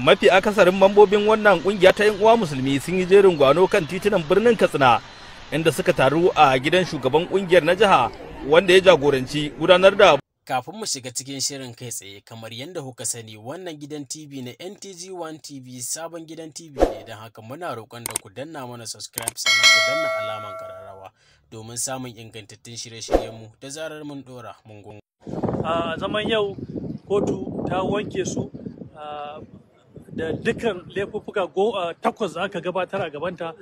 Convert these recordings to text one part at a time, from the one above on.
mafi akasarin mambobin wannan kungiya ta yan uwa musulmi sun yi jerin gwano kan titunan birnin Katsina inda suka taru a gidan shugaban kungiyar na jiha wanda ya jagoranci gudanar da. Kafin mu shiga cikin shirin kai tsaye, kamar yadda kuka sani, wannan gidan TV na NTG1 TV sabon gidan TV ne, don haka muna roƙon da ku danna mana subscribe sannan ku danna alaman kararrawa domin samun ingantattun shirye-shiryenmu da zarar mun dora mun gungu. A zaman yau kotu ta wanke su da dukkan laifuffuka 8 da aka gabatar a gabanta,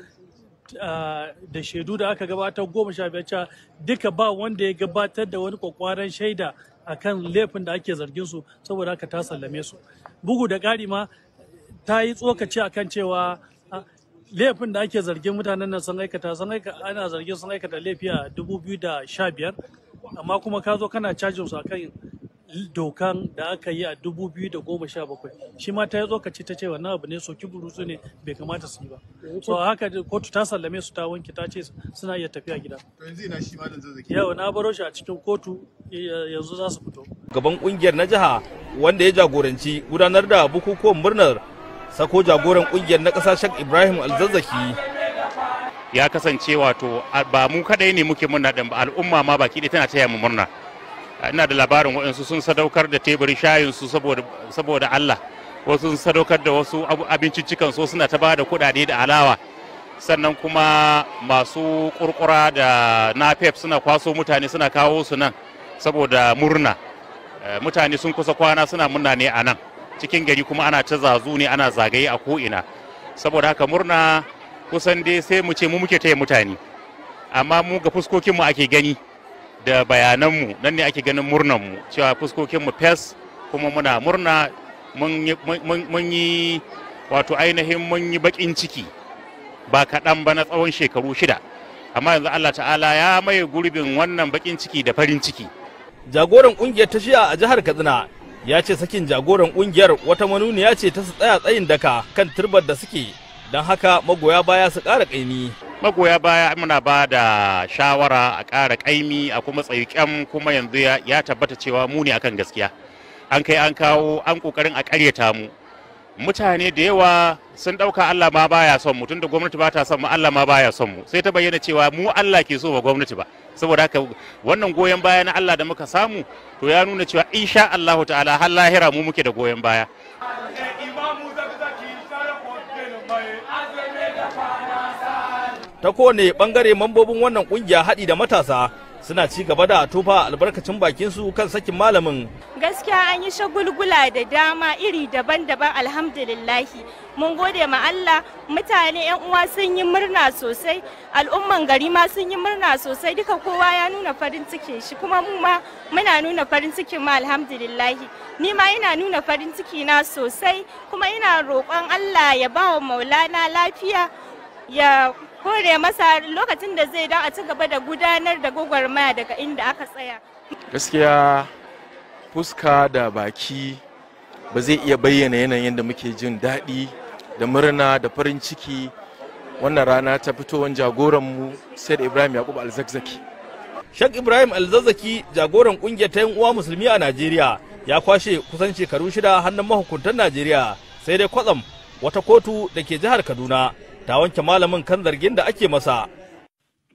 da shaidu da aka gabatar 15 duka ba wanda ya gabatar da wani kwakwaran shaida akan laifin da ake zargin su, saboda haka ta sallame su. Bugu da ƙari ma ta yi tsokaci akan cewa laifin da ake zargin mutanen nan ana zargin sun aikata laifi a 2015, amma kuma ka zo kana cajin su akan dokan da aka yi a 2017. Shi ma ta yi tsokaci ta ce wannan abu ne soki burutsu ne, bai kamata su yi ba. So haka kotu ta sallame su, ta wanke, ta ce suna iya tafiya gida. Yanzu ina shi malam Zakzaky. Yau na baro shi a cikin kotu, yanzu za su fito. Gaban kungiyar na jiha wanda ya jagoranci gudanar da bukukuwan murnar sako jagoran kungiyar na ƙasa Sheikh Ibrahim Zakzaky. Ya kasance wato ba mu kadai ne muke murna din ba, al'umma ma baki ɗaya tana taya mu murna. Ina da labarin waɗansu sun sadaukar da teburin shayinsu saboda Allah, wasu sun sadaukar da wasu abinciccikan so suna ta ba da kuɗaɗe da alawa, sannan kuma masu kurkura da napep suna kwaso mutane suna kawo su nan saboda murna. Mutane sun kusa kwana suna murna ne a nan cikin gari, kuma ana ta zazu ne, ana zagaye a ko'ina. Saboda haka murna kusan dai sai mu ce mu muke taya mutane, amma mu ga fuskokinmu ake gani da bayananmu, nan ne ake ganin murnanmu cewa fuskokinmu fes, kuma muna murna. Mun yi wato ainihin mun yi bakin ciki ba kaɗan ba na tsawon shekaru 6, amma yanzu Allah ta'ala ya maye gurbin wannan bakin ciki da farin ciki. Jagoran kungiyar ta SHUGABAN a jihar Katsina ya ce sakin jagoran kungiyar wata manuniya ce ta su tsaya tsayin daka kan turbar da suke, don haka magoya baya su ƙara ƙaimi. Magoya baya muna ba da shawara a ƙara ƙaimi a kuma tsayuƙen, kuma yanzu ya tabbata cewa mu ne akan gaskiya. An kai an kawo an ƙoƙarin a ƙaryata mu. Mutane da yawa sun ɗauka Allah ma baya son mu, tunda gwamnati ba ta son mu, Allah ma baya son mu. Sai ta bayyana cewa mu Allah ke so ba gwamnati ba. Saboda haka wannan goyon baya na Allah da muka samu, to ya nuna cewa insha Allahu ta'ala har lahira mu muke da goyon baya. Ta kowane bangare mambobin wannan kungiya haɗi da matasa suna ci gaba da tofa albarkacin bakin su kan sakin malamin. Gaskiya an yi shagulgula da dama iri daban-daban, alhamdulillahi. Mun gode ma Allah, mutane 'yan uwa sun yi murna sosai, al'umman gari ma sun yi murna sosai, duka kowa ya nuna farin cikin shi, kuma mu ma muna nuna farin cikin ma, alhamdulillahi. Ni ma ina nuna farin ciki na sosai, kuma ina roƙon Allah ya ba wa Maulana lafiya, ya kore masa lokacin da zai dawo a ci gaba da gudanar da gwagwarmaya daga inda aka tsaya. Gaskiya fuska da baki ba zai iya bayyana yanayin da muke jin daɗi da murna da farin ciki wannan rana ta fitowar jagoranmu Sheikh Ibrahim Zakzaky. Sheikh Ibrahim Zakzaky, jagoran kungiyar ta yan uwa musulmi a Najeriya, ya kwashe kusan shekaru 6 hannun mahukuntan Najeriya, sai dai kwatsam wata kotu da ke jihar Kaduna ta wanke malamin kan zargin da ake masa.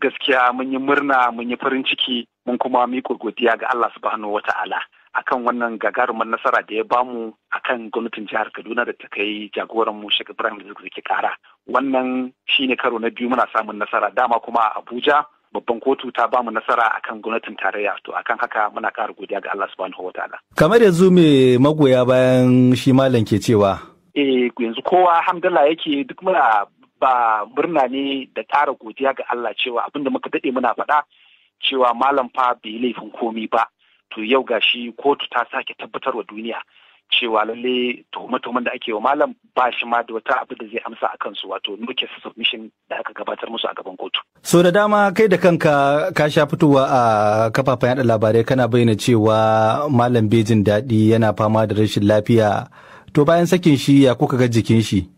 Gaskiya mun yi murna, mun yi farin ciki, mun kuma miƙa godiya ga Allah subhanahu wata'ala akan wannan gagarumar nasara da ya bamu akan gwamnatin jihar Kaduna da ta kai jagoran mu Sheikh Ibrahim Zakzaky kara. Wannan shine karo na biyu muna samun nasara, dama kuma a Abuja babban kotu ta bamu nasara akan gwamnatin tarayya, to akan haka muna ƙara godiya ga Allah subhanahu wata'ala. Kamar yanzu me magoya bayan shi malam ke cewa? Yanzu kowa alhamdulillah yake, duk muna ba murna ne da ƙara godiya ga Allah cewa abinda muka daɗe muna faɗa cewa malam fa bai laifin komi ba, to yau gashi kotu ta sake tabbatarwa duniya cewa lalle tuhume-tuhumen da ake wa malam ba shi ma da wata abu da zai amsa a kansu, wato nuke submission da aka gabatar musu a gaban kotu. So da dama kai da kanka ka sha fitowa a kafafen yada labarai kana bayyana cewa malam bai jin daɗi, yana fama da rashin lafiya, to bayan sakin shi ya kuka ga jikin shi?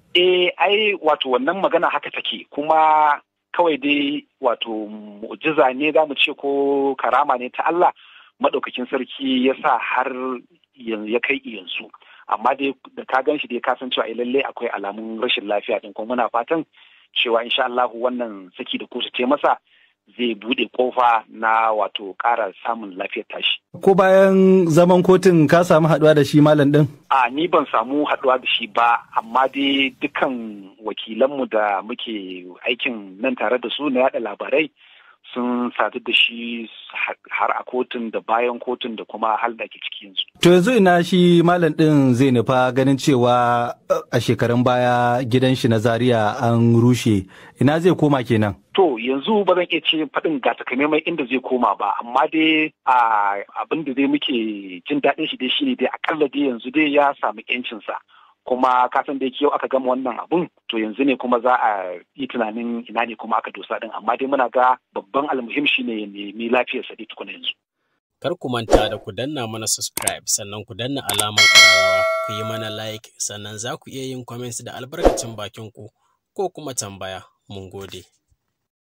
Ai wato wannan magana haka take, kuma kawai dai wato mu'jiza ne za mu ce ko karama ne ta Allah madaukakin sarki ya sa har ya kai yanzu. amma dai da ka gan shi dai ka san cewa lallai akwai alamun rashin lafiya din, kuma muna fatan cewa insha Allah wannan saki da kotu ce masa zai bude kofa na wato ƙara samun lafiyar tashi. Ko bayan zaman kotun ka samu haɗuwa da shi malam ɗin? A ni ban samu haɗuwa da shi ba, amma dai dukan wakilanmu da muke aikin nan tare da su na yaɗa labarai sun sadu da shi har a kotun da bayan kotun da kuma hal da ke ciki yanzu. To yanzu ina shi malam ɗin zai nufa ganin cewa a shekarun baya gidan shi na Zaria an rushe, ina zai koma kenan? To yanzu ba zan iya ce faɗin ga takamaiman inda zai koma ba, amma dai abin da dai muke jin daɗin shi dai shine dai akalla dai yanzu dai ya samu 'yancinsa. Kuma kasan da yau aka gama wannan abun, to yanzu ne kuma za a yi tunanin ina ne kuma aka dosa din, amma dai muna ga babban almuhim shi ne mai lafiyar sa dai tukuna yanzu. Kar ku manta da ku danna mana subscribe, sannan ku danna alamar ƙararrawa, ku yi mana like, sannan za ku iya yin comments da albarkacin bakin ku ko kuma tambaya. Mun gode.